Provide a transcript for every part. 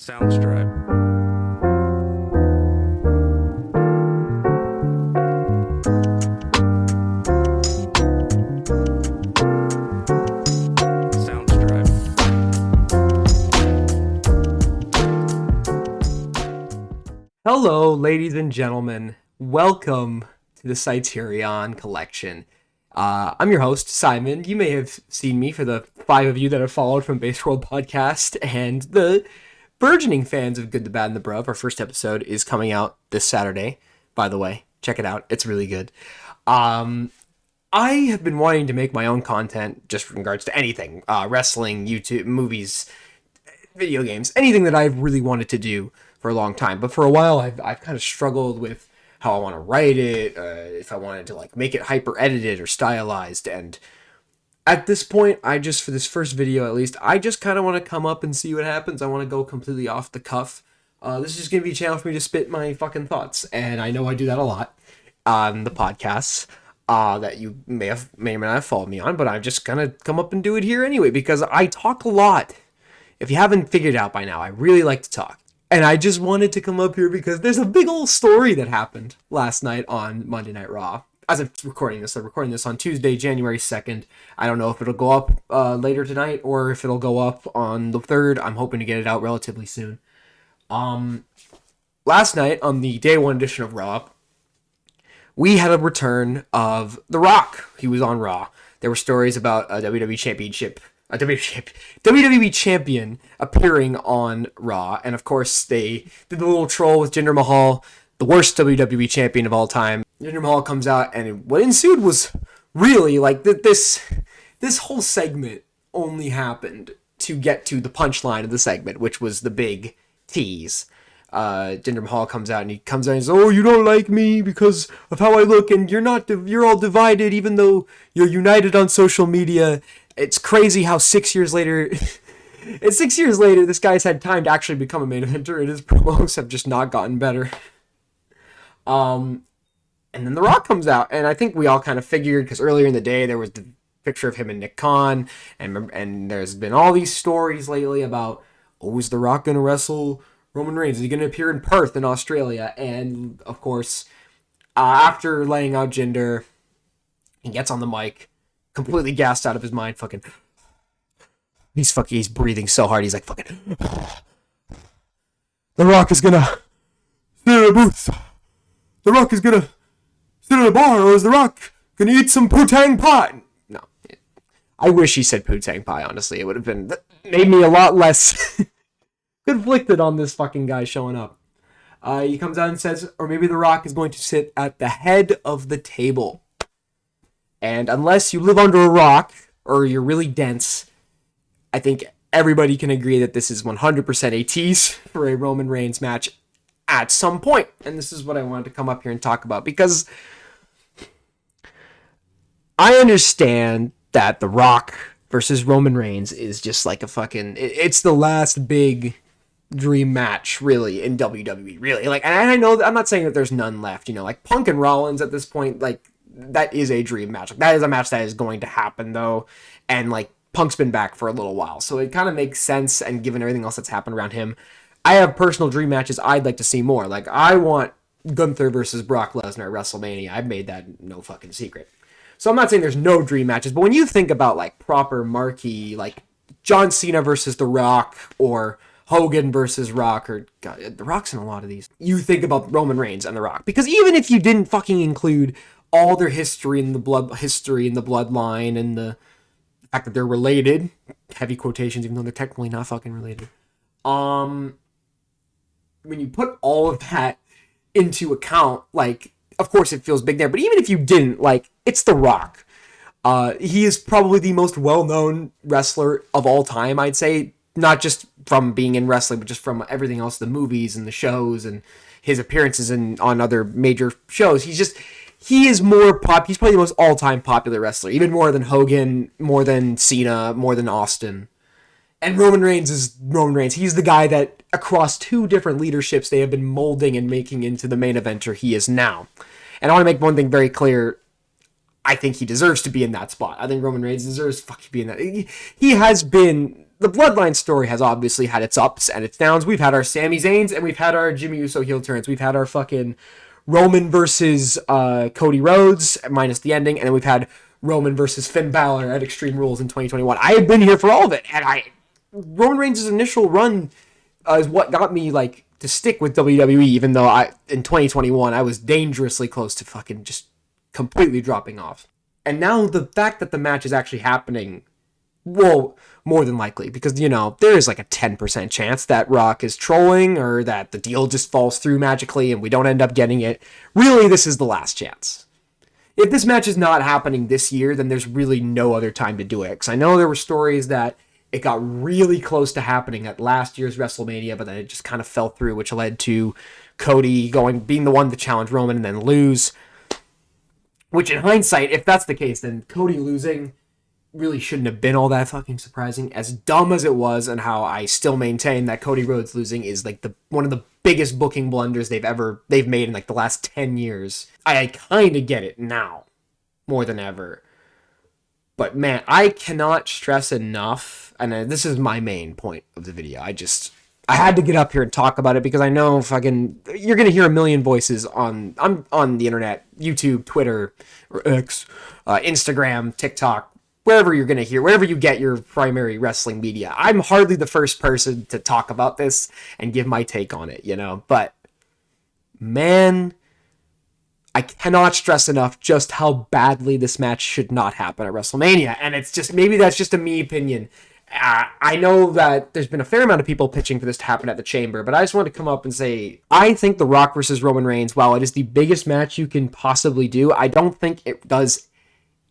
Soundstripe. Soundstripe. Hello, ladies and gentlemen. Welcome to the Criterion Collection. I'm your host, Simon. You may have seen me for the 5 of you that have followed from Base World Podcast and the burgeoning fans of Good, the Bad, and the Bruv. Our first episode is coming out this Saturday, by the way. Check it out. It's really good. I have been wanting to make my own content just in regards to anything. Wrestling, YouTube, movies, video games, anything that I've really wanted to do for a long time. But for a while, I've kind of struggled with how I want to write it, if I wanted to like make it hyper edited or stylized. And at this point, for this first video at least, I just kind of want to come up and see what happens. I want to go completely off the cuff. This is just going to be a channel for me to spit my fucking thoughts. And I know I do that a lot on the podcasts that you may or may not have followed me on, but I'm just going to come up and do it here anyway, because I talk a lot. If you haven't figured out by now, I really like to talk. And I just wanted to come up here because there's a big old story that happened last night on Monday Night Raw. As I'm recording this on Tuesday, January 2nd. I don't know if it'll go up later tonight or if it'll go up on the 3rd. I'm hoping to get it out relatively soon. Last night on the day one edition of Raw, we had a return of The Rock. He was on Raw. There were stories about a WWE champion appearing on Raw. And of course, they did the little troll with Jinder Mahal, the worst WWE champion of all time. Jinder Mahal comes out, and what ensued was really like this whole segment only happened to get to the punchline of the segment, which was the big tease. Jinder Mahal comes out, and he says, "Oh, you don't like me because of how I look, and you're all divided, even though you're united on social media." It's crazy how 6 years later, this guy's had time to actually become a main eventer, and his promos have just not gotten better. And then The Rock comes out, and I think we all kind of figured, because earlier in the day there was the picture of him and Nick Khan, and there's been all these stories lately about, oh, is The Rock going to wrestle Roman Reigns? Is he going to appear in Perth in Australia? And of course, after laying out Jinder, he gets on the mic, completely gassed out of his mind, he's breathing so hard, he's like, fucking, The Rock is gonna sit in a booth. The Rock is gonna sit in a bar, or is The Rock gonna eat some poo-tang pie? No. I wish he said poo-tang pie, honestly. It would have made me a lot less conflicted on this fucking guy showing up. He comes out and says, or maybe The Rock is going to sit at the head of the table. And unless you live under a rock, or you're really dense, I think everybody can agree that this is 100% a tease for a Roman Reigns match at some point. And this is what I wanted to come up here and talk about, because I understand that The Rock versus Roman Reigns is just like it's the last big dream match, really, in WWE, really. Like, and I know, I'm not saying that there's none left, like Punk and Rollins at this point, like, that is a dream match. Like, that is a match that is going to happen, though, and like Punk's been back for a little while, so it kind of makes sense. And given everything else that's happened around him, I have personal dream matches I'd like to see more. Like, I want Gunther versus Brock Lesnar at WrestleMania. I've made that no fucking secret. So I'm not saying there's no dream matches, but when you think about like proper marquee, like John Cena versus The Rock, or Hogan versus Rock, or God, The Rock's in a lot of these, you think about Roman Reigns and The Rock, because even if you didn't fucking include all their history in the bloodline, and the fact that they're related, heavy quotations, even though they're technically not fucking related. When you put all of that into account, like, of course it feels big there, but even if you didn't, like, it's The Rock. He is probably the most well-known wrestler of all time, I'd say, not just from being in wrestling, but just from everything else, the movies and the shows and his appearances on other major shows. He is he's probably the most all-time popular wrestler, even more than Hogan, more than Cena, more than Austin. And Roman Reigns is Roman Reigns. He's the guy that, across 2 different leaderships, they have been molding and making into the main eventer he is now. And I want to make one thing very clear. I think he deserves to be in that spot. I think Roman Reigns deserves to fucking be in that. He has been the Bloodline story has obviously had its ups and its downs. We've had our Sami Zayns and we've had our Jimmy Uso heel turns. We've had our fucking Roman versus Cody Rhodes, minus the ending, and then we've had Roman versus Finn Balor at Extreme Rules in 2021. I have been here for all of it, and Roman Reigns' initial run is what got me like to stick with WWE, even though in 2021 I was dangerously close to fucking just completely dropping off. And now the fact that the match is actually happening, well, more than likely, because, you know, there is like a 10% chance that Rock is trolling or that the deal just falls through magically and we don't end up getting it. Really, this is the last chance. If this match is not happening this year, then there's really no other time to do it. Because I know there were stories that it got really close to happening at last year's WrestleMania, but then it just kind of fell through, which led to Cody being the one to challenge Roman and then lose. Which in hindsight, if that's the case, then Cody losing really shouldn't have been all that fucking surprising. As dumb as it was, and how I still maintain that Cody Rhodes losing is like one of the biggest booking blunders they've made in like the last 10 years. I kind of get it now more than ever. But man, I cannot stress enough, and this is my main point of the video. I had to get up here and talk about it because I know fucking you're gonna hear a million voices on the internet, YouTube, Twitter, or X, Instagram, TikTok, wherever you get your primary wrestling media. I'm hardly the first person to talk about this and give my take on it, you know. But man, I cannot stress enough just how badly this match should not happen at WrestleMania, and it's just maybe that's just a me opinion. I know that there's been a fair amount of people pitching for this to happen at the Chamber, but I just want to come up and say, I think The Rock versus Roman Reigns, while it is the biggest match you can possibly do, I don't think it does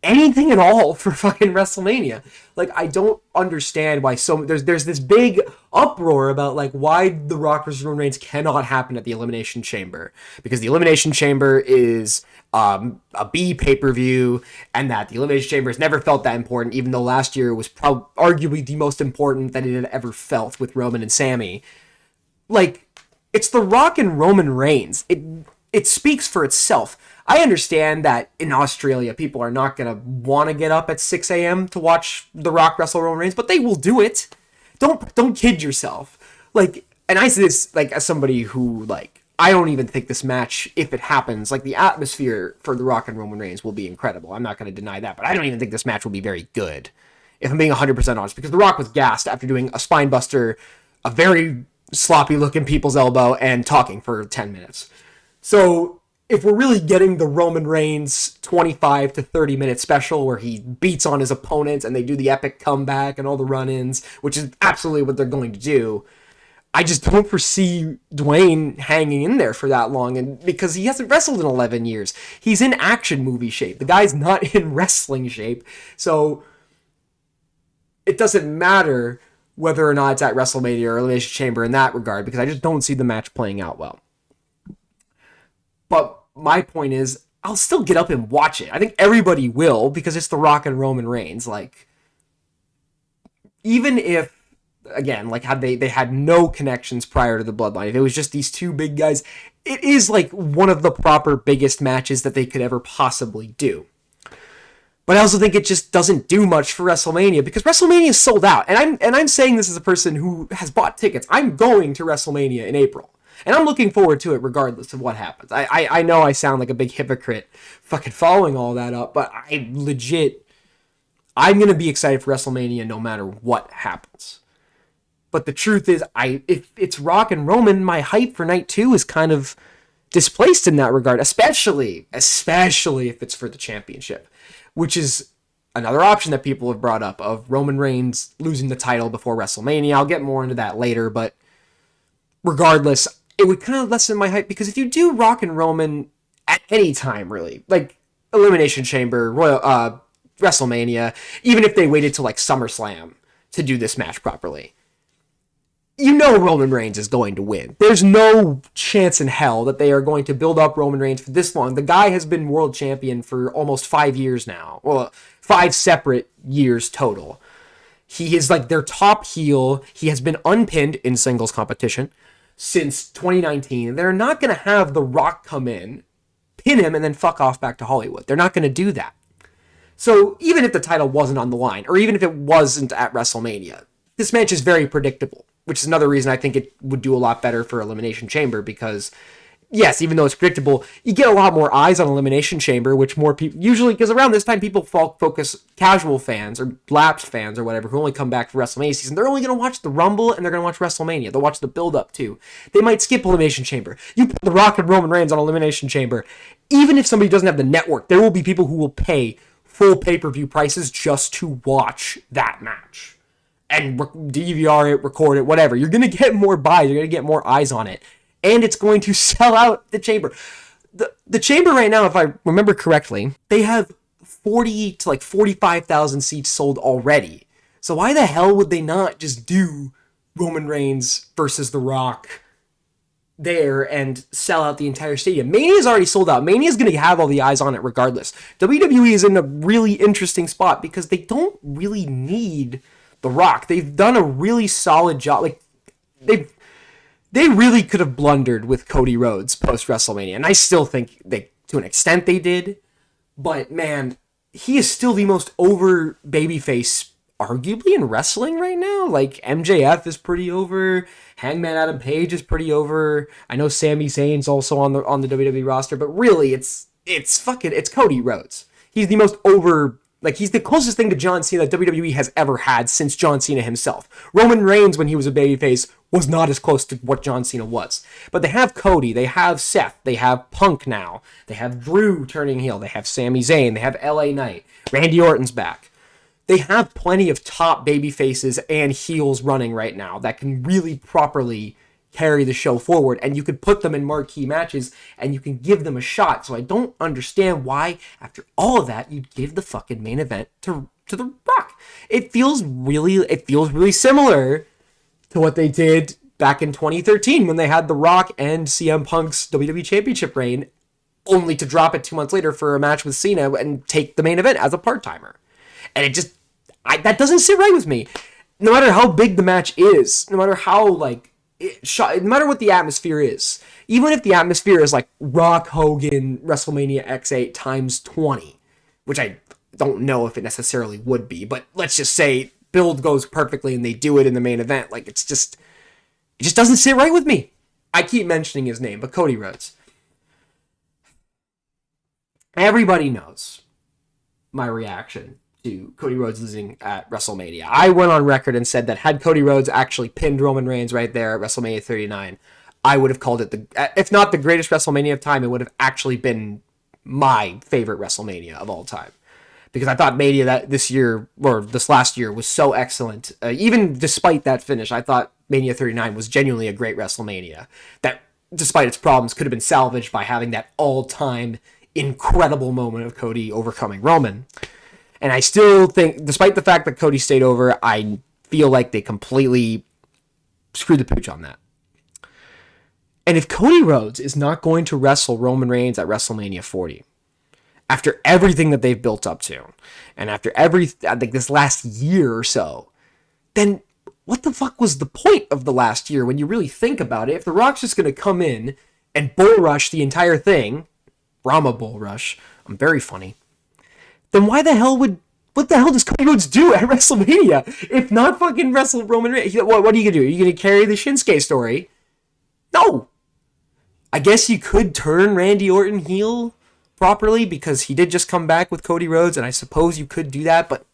anything at all for fucking WrestleMania. Like, I don't understand why there's this big uproar about like why The Rock versus Roman Reigns cannot happen at the Elimination Chamber, because the Elimination Chamber is a B pay-per-view, and that the Elimination Chamber has never felt that important, even though last year was arguably the most important that it had ever felt with Roman and Sami. Like, it's The Rock and Roman Reigns. It speaks for itself. I understand that in Australia, people are not going to want to get up at 6 a.m. to watch The Rock wrestle Roman Reigns, but they will do it. Don't kid yourself. Like, and I say this like as somebody who, like, I don't even think this match, if it happens, like, the atmosphere for The Rock and Roman Reigns will be incredible. I'm not going to deny that, but I don't even think this match will be very good, if I'm being 100% honest, because The Rock was gassed after doing a spine buster, a very sloppy-looking people's elbow, and talking for 10 minutes. So if we're really getting the Roman Reigns 25 to 30 minute special where he beats on his opponents and they do the epic comeback and all the run-ins, which is absolutely what they're going to do, I just don't foresee Dwayne hanging in there for that long, and because he hasn't wrestled in 11 years. He's in action movie shape. The guy's not in wrestling shape. So it doesn't matter whether or not it's at WrestleMania or Elimination Chamber in that regard, because I just don't see the match playing out well. But my point is, I'll still get up and watch it. I think everybody will, because it's The Rock and Roman Reigns. Like, even if, again, like, had they had no connections prior to the Bloodline, if it was just these two big guys, it is like one of the proper biggest matches that they could ever possibly do. But I also think it just doesn't do much for WrestleMania, because WrestleMania is sold out. And I'm saying this as a person who has bought tickets. I'm going to WrestleMania in April. And I'm looking forward to it regardless of what happens. I know I sound like a big hypocrite fucking following all that up, but I'm going to be excited for WrestleMania no matter what happens. But the truth is, if it's Rock and Roman, my hype for night 2 is kind of displaced in that regard, especially if it's for the championship, which is another option that people have brought up, of Roman Reigns losing the title before WrestleMania. I'll get more into that later, but regardless, it would kind of lessen my hype, because if you do Rock and Roman at any time, really, like Elimination Chamber, WrestleMania, even if they waited till like SummerSlam to do this match properly, you know Roman Reigns is going to win. There's no chance in hell that they are going to build up Roman Reigns for this long. The guy has been world champion for almost 5 years now. Well, 5 separate years total. He is like their top heel. He has been unpinned in singles competition since 2019. They're not going to have The Rock come in, pin him, and then fuck off back to Hollywood. They're not going to do that. So even if the title wasn't on the line, or even if it wasn't at WrestleMania, this match is very predictable, which is another reason I think it would do a lot better for Elimination Chamber, because yes, even though it's predictable, you get a lot more eyes on Elimination Chamber, which more people usually, because around this time people focus casual fans or lapsed fans or whatever who only come back for WrestleMania season. They're only going to watch the Rumble and they're going to watch WrestleMania. They'll watch the build up too. They might skip Elimination Chamber. You put The Rock and Roman Reigns on Elimination Chamber, even if somebody doesn't have the network, there will be people who will pay full pay-per-view prices just to watch that match and DVR it, record it, whatever. You're going to get more buys. You're going to get more eyes on it. And it's going to sell out the Chamber. The Chamber right now, if I remember correctly, they have 40 to like 45,000 seats sold already. So why the hell would they not just do Roman Reigns versus The Rock there and sell out the entire stadium? Mania's already sold out. Mania's going to have all the eyes on it regardless. WWE is in a really interesting spot because they don't really need The Rock. They've done a really solid job. Like, they really could have blundered with Cody Rhodes post WrestleMania, and I still think to an extent they did. But man, he is still the most over babyface, arguably, in wrestling right now. Like, MJF is pretty over, Hangman Adam Page is pretty over. I know Sami Zayn's also on the WWE roster, but really, it's Cody Rhodes. He's the most over. Like, he's the closest thing to John Cena that WWE has ever had since John Cena himself. Roman Reigns, when he was a babyface, was not as close to what John Cena was. But they have Cody, they have Seth, they have Punk now, they have Drew turning heel, they have Sami Zayn, they have LA Knight, Randy Orton's back. They have plenty of top babyfaces and heels running right now that can really properly carry the show forward, and you could put them in marquee matches and you can give them a shot. So I don't understand why, after all of that, you'd give the fucking main event to The Rock. It feels really similar to what they did back in 2013 when they had The Rock and CM Punk's WWE Championship reign, only to drop it 2 months later for a match with Cena and take the main event as a part-timer. And that doesn't sit right with me. No matter how big the match is, no matter how, like, no matter what the atmosphere is, even if the atmosphere is like Rock Hogan WrestleMania X8 times 20, which I don't know if it necessarily would be, but let's just say build goes perfectly and they do it in the main event, like, it just doesn't sit right with me. I keep mentioning his name, but Cody Rhodes. Everybody knows my reaction to Cody Rhodes losing at WrestleMania. I went on record and said that had Cody Rhodes actually pinned Roman Reigns right there at WrestleMania 39, I would have called it if not the greatest WrestleMania of time, it would have actually been my favorite WrestleMania of all time. Because I thought Mania this last year was so excellent. Even despite that finish, I thought Mania 39 was genuinely a great WrestleMania. That, despite its problems, could have been salvaged by having that all-time incredible moment of Cody overcoming Roman. And I still think, despite the fact that Cody stayed over, I feel like they completely screwed the pooch on that. And if Cody Rhodes is not going to wrestle Roman Reigns at WrestleMania 40, after everything that they've built up to, and after this last year or so, then what the fuck was the point of the last year when you really think about it? If The Rock's just going to come in and bull rush the entire thing, Brahma bull rush, I'm very funny, then what the hell does Cody Rhodes do at WrestleMania? If not fucking wrestle Roman Reigns, what are you going to do? Are you going to carry the Shinsuke story? No. I guess you could turn Randy Orton heel properly because he did just come back with Cody Rhodes, and I suppose you could do that, but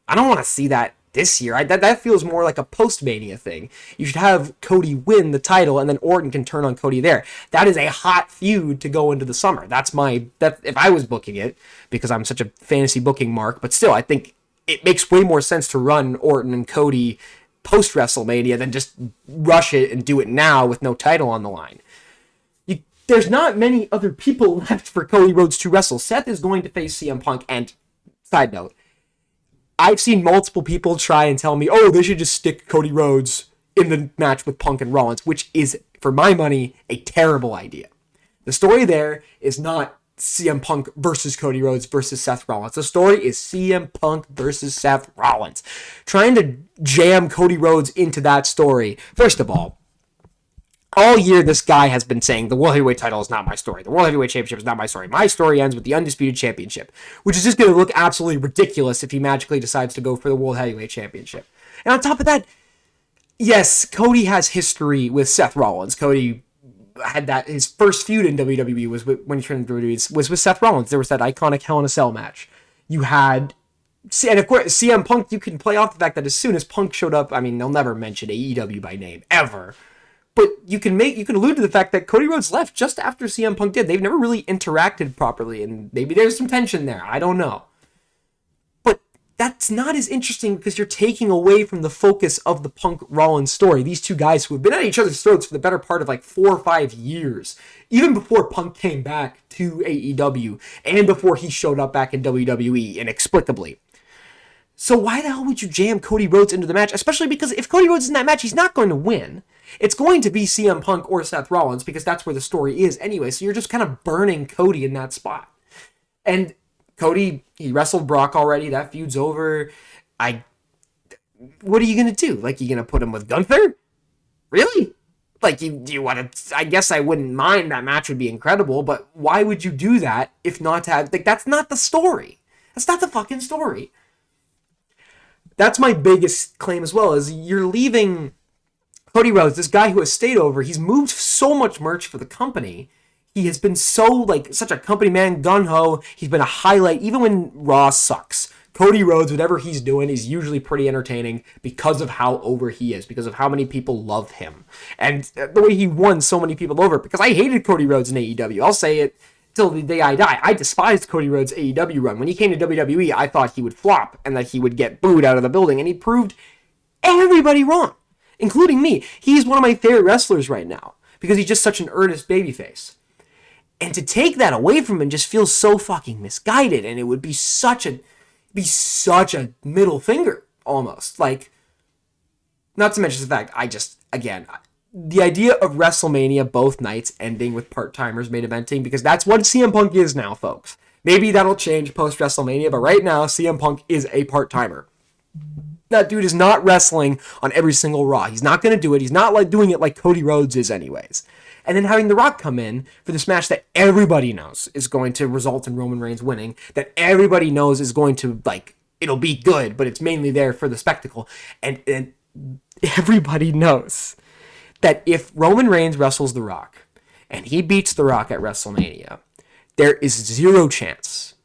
I don't want to see that this year. That feels more like a post-Mania thing. You should have Cody win the title, and then Orton can turn on Cody there. That is a hot feud to go into the summer. That's if I was booking it, because I'm such a fantasy booking mark, but still, I think it makes way more sense to run Orton and Cody post-WrestleMania than just rush it and do it now with no title on the line. There's not many other people left for Cody Rhodes to wrestle. Seth is going to face CM Punk, and side note, I've seen multiple people try and tell me, oh, they should just stick Cody Rhodes in the match with Punk and Rollins, which is, for my money, a terrible idea. The story there is not CM Punk versus Cody Rhodes versus Seth Rollins. The story is CM Punk versus Seth Rollins. Trying to jam Cody Rhodes into that story, first of all year this guy has been saying the World Heavyweight title is not my story. The World Heavyweight Championship is not my story. My story ends with the Undisputed Championship, which is just going to look absolutely ridiculous if he magically decides to go for the World Heavyweight Championship. And on top of that, yes, Cody has history with Seth Rollins. Cody had that, his first feud in WWE was when he turned into WWE was with Seth Rollins. There was that iconic Hell in a Cell match. You had, and of course, CM Punk, you can play off the fact that as soon as Punk showed up, I mean, they'll never mention AEW by name, ever. But you can allude to the fact that Cody Rhodes left just after CM Punk did. They've never really interacted properly, and maybe there's some tension there. I don't know. But that's not as interesting because you're taking away from the focus of the Punk Rollins story. These two guys who have been at each other's throats for the better part of like 4 or 5 years, even before Punk came back to AEW and before he showed up back in WWE inexplicably. So why the hell would you jam Cody Rhodes into the match? Especially because if Cody Rhodes is in that match, he's not going to win. It's going to be CM Punk or Seth Rollins because that's where the story is anyway. So you're just kind of burning Cody in that spot. And Cody, he wrestled Brock already. That feud's over. What are you going to do? Like, you going to put him with Gunther? Really? Like, do you want to... I guess I wouldn't mind. That match would be incredible. But why would you do that if not to have... Like, that's not the story. That's not the fucking story. That's my biggest claim as well, is you're leaving Cody Rhodes, this guy who has stayed over. He's moved so much merch for the company. He has been so, like, such a company man, gung-ho. He's been a highlight, even when Raw sucks. Cody Rhodes, whatever he's doing, is usually pretty entertaining because of how over he is, because of how many people love him. And the way he won so many people over, because I hated Cody Rhodes in AEW. I'll say it till the day I die. I despised Cody Rhodes' AEW run. When he came to WWE, I thought he would flop and that he would get booed out of the building, and he proved everybody wrong, including me. He's one of my favorite wrestlers right now because he's just such an earnest babyface. And to take that away from him just feels so fucking misguided, and it would be such a middle finger almost. Like, not to mention the fact, the idea of WrestleMania both nights ending with part-timers main eventing, because that's what CM Punk is now, folks. Maybe that'll change post-WrestleMania, but right now, CM Punk is a part-timer. That dude is not wrestling on every single Raw. He's not going to do it. He's not like doing it like Cody Rhodes is anyways. And then having The Rock come in for this match that everybody knows is going to result in Roman Reigns winning, that everybody knows is going to, like, it'll be good, but it's mainly there for the spectacle. And everybody knows that if Roman Reigns wrestles The Rock and he beats The Rock at WrestleMania, there is zero chance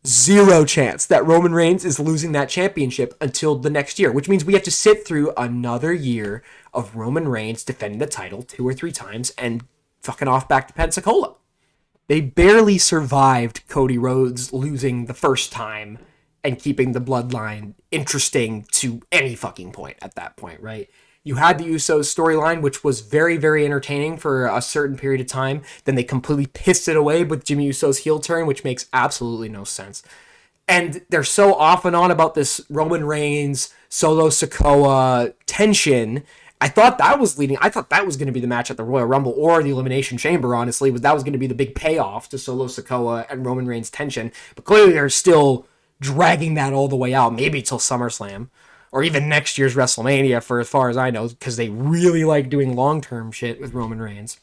that Roman Reigns is losing that championship until the next year, which means we have to sit through another year of Roman Reigns defending the title 2 or 3 times and fucking off back to Pensacola. They barely survived Cody Rhodes losing the first time and keeping the bloodline interesting to any fucking point at that point, right? You had the Usos storyline, which was very, very entertaining for a certain period of time. Then they completely pissed it away with Jimmy Uso's heel turn, which makes absolutely no sense. And they're so off and on about this Roman Reigns, Solo Sikoa tension. I thought that was going to be the match at the Royal Rumble or the Elimination Chamber, honestly. That was going to be the big payoff to Solo Sikoa and Roman Reigns tension. But clearly they're still dragging that all the way out, maybe till SummerSlam. Or even next year's WrestleMania, for as far as I know, because they really like doing long-term shit with Roman Reigns.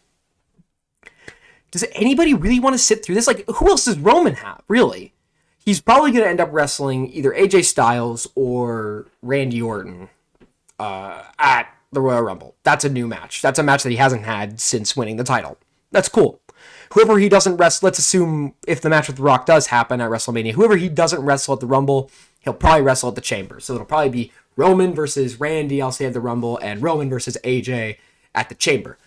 Does anybody really want to sit through this? Like, who else does Roman have, really? He's probably going to end up wrestling either AJ Styles or Randy Orton at the Royal Rumble. That's a new match. That's a match that he hasn't had since winning the title. That's cool. Whoever he doesn't wrestle, let's assume if the match with The Rock does happen at WrestleMania, whoever he doesn't wrestle at the Rumble, he'll probably wrestle at the Chamber. So it'll probably be Roman versus Randy, I'll say, at the Rumble, and Roman versus AJ at the Chamber.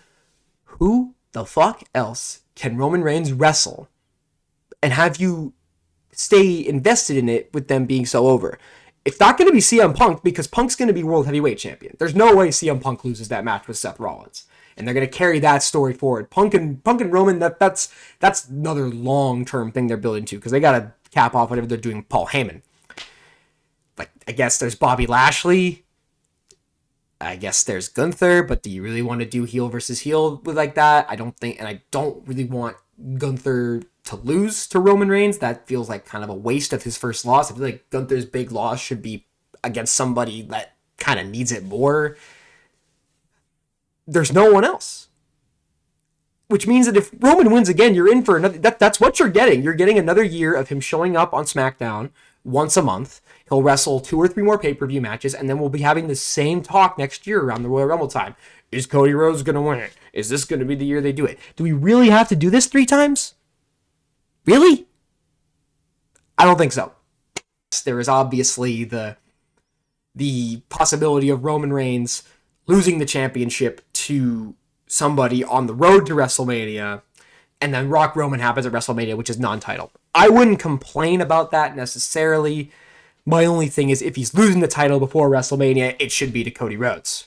Who the fuck else can Roman Reigns wrestle and have you stay invested in it with them being so over? It's not going to be CM Punk because Punk's going to be World Heavyweight Champion. There's no way CM Punk loses that match with Seth Rollins. And they're going to carry that story forward. Punk and Roman, that's another long-term thing they're building to because they got to cap off whatever they're doing with Paul Heyman. Like, I guess there's Bobby Lashley. I guess there's Gunther, but do you really want to do heel versus heel with like that? I don't think, and I don't really want Gunther to lose to Roman Reigns. That feels like kind of a waste of his first loss. I feel like Gunther's big loss should be against somebody that kind of needs it more. There's no one else. Which means that if Roman wins again, you're in for another... That's what you're getting. You're getting another year of him showing up on SmackDown once a month. He'll wrestle 2 or 3 more pay-per-view matches, and then we'll be having the same talk next year around the Royal Rumble time. Is Cody Rhodes going to win it? Is this going to be the year they do it? Do we really have to do this 3 times? Really? I don't think so. There is obviously the possibility of Roman Reigns losing the championship to somebody on the road to WrestleMania, and then Rock Roman happens at WrestleMania, which is non-title. I wouldn't complain about that necessarily. My only thing is, if he's losing the title before WrestleMania, it should be to Cody Rhodes.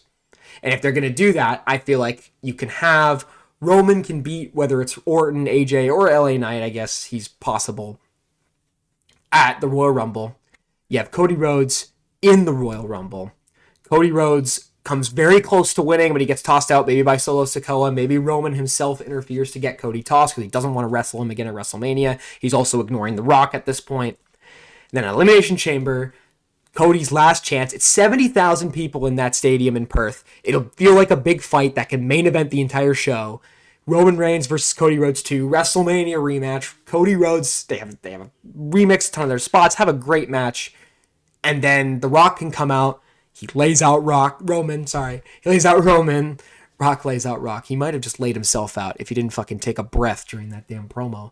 And if they're going to do that, I feel like you can have Roman can beat, whether it's Orton, AJ, or LA Knight, I guess he's possible, at the Royal Rumble. You have Cody Rhodes in the Royal Rumble. Cody Rhodes comes very close to winning, but he gets tossed out maybe by Solo Sikoa. Maybe Roman himself interferes to get Cody tossed because he doesn't want to wrestle him again at WrestleMania. He's also ignoring The Rock at this point. Then Elimination Chamber, Cody's last chance. It's 70,000 people in that stadium in Perth. It'll feel like a big fight that can main event the entire show. Roman Reigns versus Cody Rhodes 2, WrestleMania rematch. Cody Rhodes, they have remixed a ton of their spots, have a great match. And then The Rock can come out. He lays out Roman. He lays out Roman. Rock lays out Rock. He might have just laid himself out if he didn't fucking take a breath during that damn promo.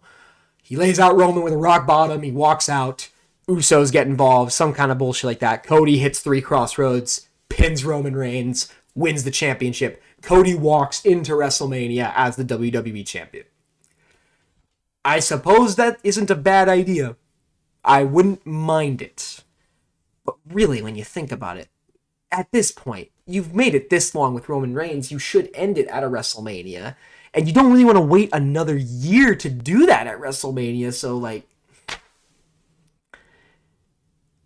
He lays out Roman with a rock bottom. He walks out. Usos get involved. Some kind of bullshit like that. Cody hits 3 crossroads. Pins Roman Reigns. Wins the championship. Cody walks into WrestleMania as the WWE champion. I suppose that isn't a bad idea. I wouldn't mind it. But really, when you think about it, at this point, you've made it this long with Roman Reigns, you should end it at a WrestleMania. And you don't really want to wait another year to do that at WrestleMania, so, like,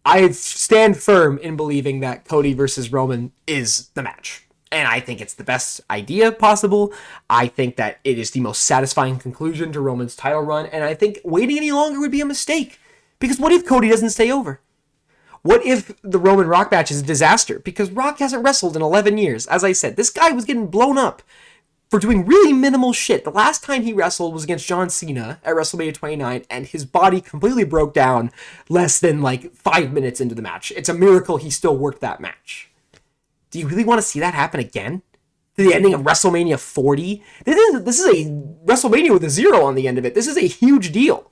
I stand firm in believing that Cody versus Roman is the match. And I think it's the best idea possible. I think that it is the most satisfying conclusion to Roman's title run. And I think waiting any longer would be a mistake. Because what if Cody doesn't stay over? What if the Roman Rock match is a disaster? Because Rock hasn't wrestled in 11 years. As I said, this guy was getting blown up for doing really minimal shit. The last time he wrestled was against John Cena at WrestleMania 29, and his body completely broke down less than, 5 minutes into the match. It's a miracle he still worked that match. Do you really want to see that happen again? To the ending of WrestleMania 40? This is a WrestleMania with a 0 on the end of it. This is a huge deal.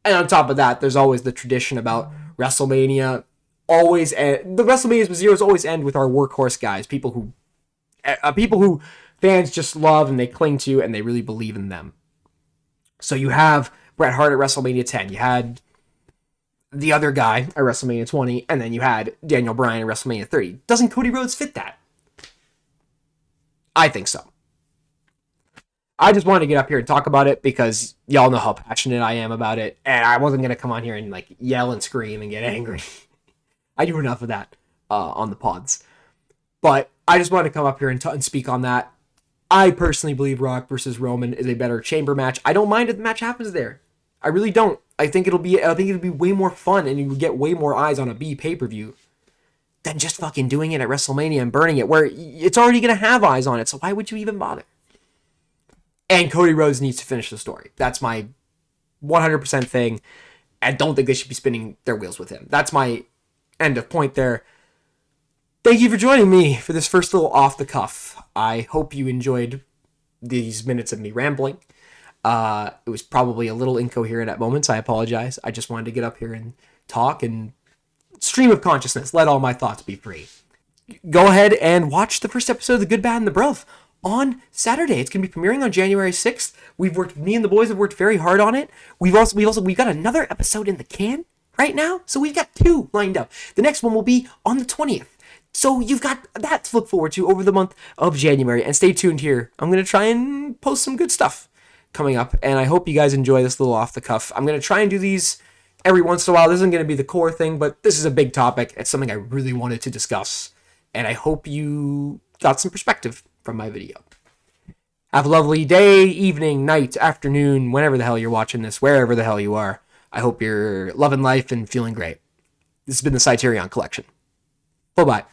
And on top of that, there's always the tradition about WrestleMania always end. The WrestleManias with zeros always end with our workhorse guys, people who fans just love and they cling to and they really believe in them. So you have Bret Hart at WrestleMania 10. You had the other guy at WrestleMania 20, and then you had Daniel Bryan at WrestleMania 30. Doesn't Cody Rhodes fit that? I think so. I just wanted to get up here and talk about it because y'all know how passionate I am about it, and I wasn't going to come on here and yell and scream and get angry. I do enough of that on the pods. But I just wanted to come up here and speak on that. I personally believe Rock versus Roman is a better chamber match. I don't mind if the match happens there. I really don't. I think it'll be way more fun, and you would get way more eyes on a B pay-per-view than just fucking doing it at WrestleMania and burning it, where it's already going to have eyes on it, so why would you even bother? And Cody Rhodes needs to finish the story. That's my 100% thing. I don't think they should be spinning their wheels with him. That's my end of point there. Thank you for joining me for this first little off the cuff. I hope you enjoyed these minutes of me rambling. It was probably a little incoherent at moments. I apologize. I just wanted to get up here and talk and stream of consciousness. Let all my thoughts be free. Go ahead and watch the first episode of The Good, Bad, and the Bruv on Saturday. It's going to be premiering on January 6th. Me and the boys have worked very hard on it. We've got another episode in the can right now. So we've got 2 lined up. The next one will be on the 20th. So you've got that to look forward to over the month of January. And stay tuned here. I'm going to try and post some good stuff coming up. And I hope you guys enjoy this little off the cuff. I'm going to try and do these every once in a while. This isn't going to be the core thing, but this is a big topic. It's something I really wanted to discuss. And I hope you got some perspective from my video. Have a lovely day, evening, night, afternoon, whenever the hell you're watching this, wherever the hell you are. I hope you're loving life and feeling great. This has been the Criterion Collection. Bye-bye.